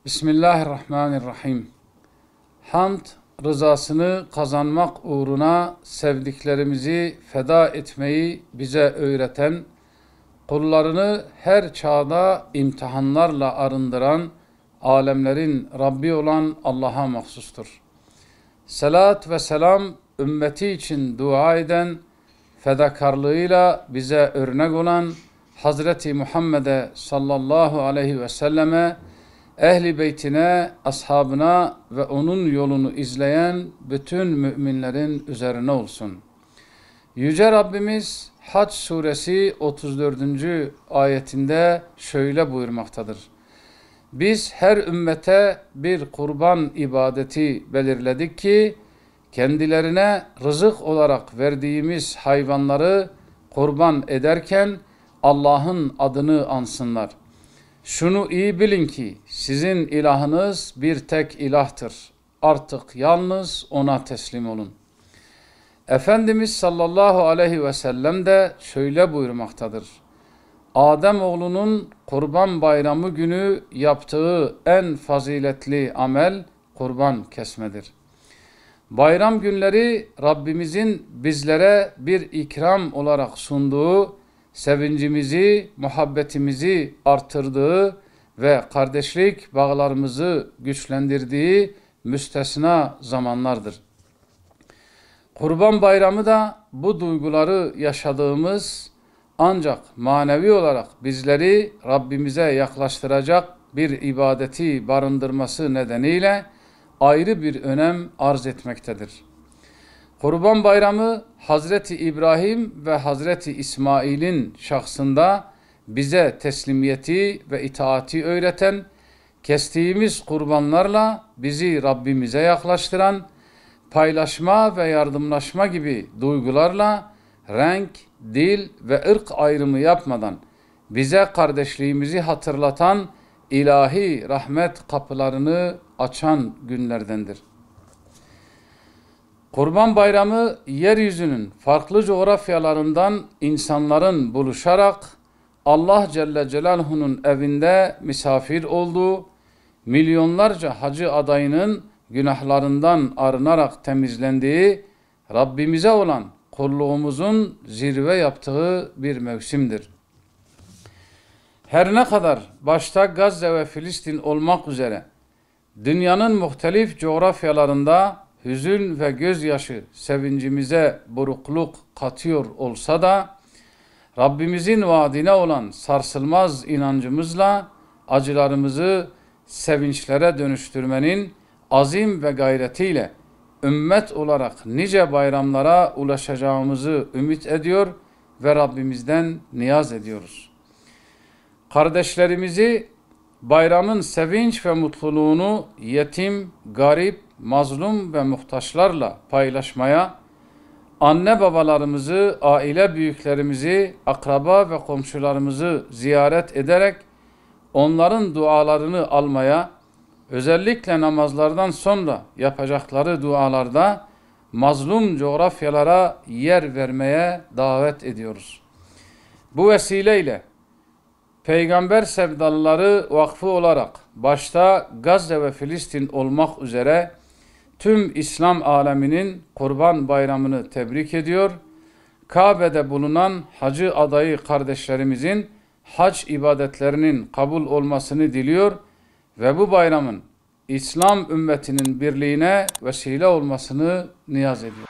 Bismillahirrahmanirrahim. Hamd, rızasını kazanmak uğruna sevdiklerimizi feda etmeyi bize öğreten, kullarını her çağda imtihanlarla arındıran, alemlerin Rabbi olan Allah'a mahsustur. Selat ve selam, ümmeti için dua eden, fedakarlığıyla bize örnek olan Hazreti Muhammed'e sallallahu aleyhi ve selleme, Ehli beytine, ashabına ve onun yolunu izleyen bütün müminlerin üzerine olsun. Yüce Rabbimiz Hac suresi 34. ayetinde şöyle buyurmaktadır. Biz her ümmete bir kurban ibadeti belirledik ki kendilerine rızık olarak verdiğimiz hayvanları kurban ederken Allah'ın adını ansınlar. Şunu iyi bilin ki sizin ilahınız bir tek ilahtır. Artık yalnız ona teslim olun. Efendimiz sallallahu aleyhi ve sellem de şöyle buyurmaktadır. Ademoğlunun kurban bayramı günü yaptığı en faziletli amel kurban kesmedir. Bayram günleri Rabbimizin bizlere bir ikram olarak sunduğu, sevincimizi, muhabbetimizi artırdığı ve kardeşlik bağlarımızı güçlendirdiği müstesna zamanlardır. Kurban Bayramı da bu duyguları yaşadığımız ancak manevi olarak bizleri Rabbimize yaklaştıracak bir ibadeti barındırması nedeniyle ayrı bir önem arz etmektedir. Kurban Bayramı Hazreti İbrahim ve Hazreti İsmail'in şahsında bize teslimiyeti ve itaati öğreten, kestiğimiz kurbanlarla bizi Rabbimize yaklaştıran, paylaşma ve yardımlaşma gibi duygularla renk, dil ve ırk ayrımı yapmadan bize kardeşliğimizi hatırlatan ilahi rahmet kapılarını açan günlerdendir. Kurban Bayramı yeryüzünün farklı coğrafyalarından insanların buluşarak Allah Celle Celaluhu'nun evinde misafir olduğu, milyonlarca hacı adayının günahlarından arınarak temizlendiği, Rabbimize olan kulluğumuzun zirve yaptığı bir mevsimdir. Her ne kadar başta Gazze ve Filistin olmak üzere dünyanın muhtelif coğrafyalarında hüzün ve gözyaşı sevincimize burukluk katıyor olsa da Rabbimizin vaadine olan sarsılmaz inancımızla acılarımızı sevinçlere dönüştürmenin azim ve gayretiyle ümmet olarak nice bayramlara ulaşacağımızı ümit ediyor ve Rabbimizden niyaz ediyoruz. Kardeşlerimizi bayramın sevinç ve mutluluğunu yetim, garip, mazlum ve muhtaçlarla paylaşmaya, anne babalarımızı, aile büyüklerimizi, akraba ve komşularımızı ziyaret ederek onların dualarını almaya, özellikle namazlardan sonra yapacakları dualarda mazlum coğrafyalara yer vermeye davet ediyoruz. Bu vesileyle Peygamber sevdalıları vakfı olarak başta Gazze ve Filistin olmak üzere tüm İslam aleminin Kurban Bayramı'nı tebrik ediyor. Kabe'de bulunan hacı adayı kardeşlerimizin hac ibadetlerinin kabul olmasını diliyor ve bu bayramın İslam ümmetinin birliğine vesile olmasını niyaz ediyor.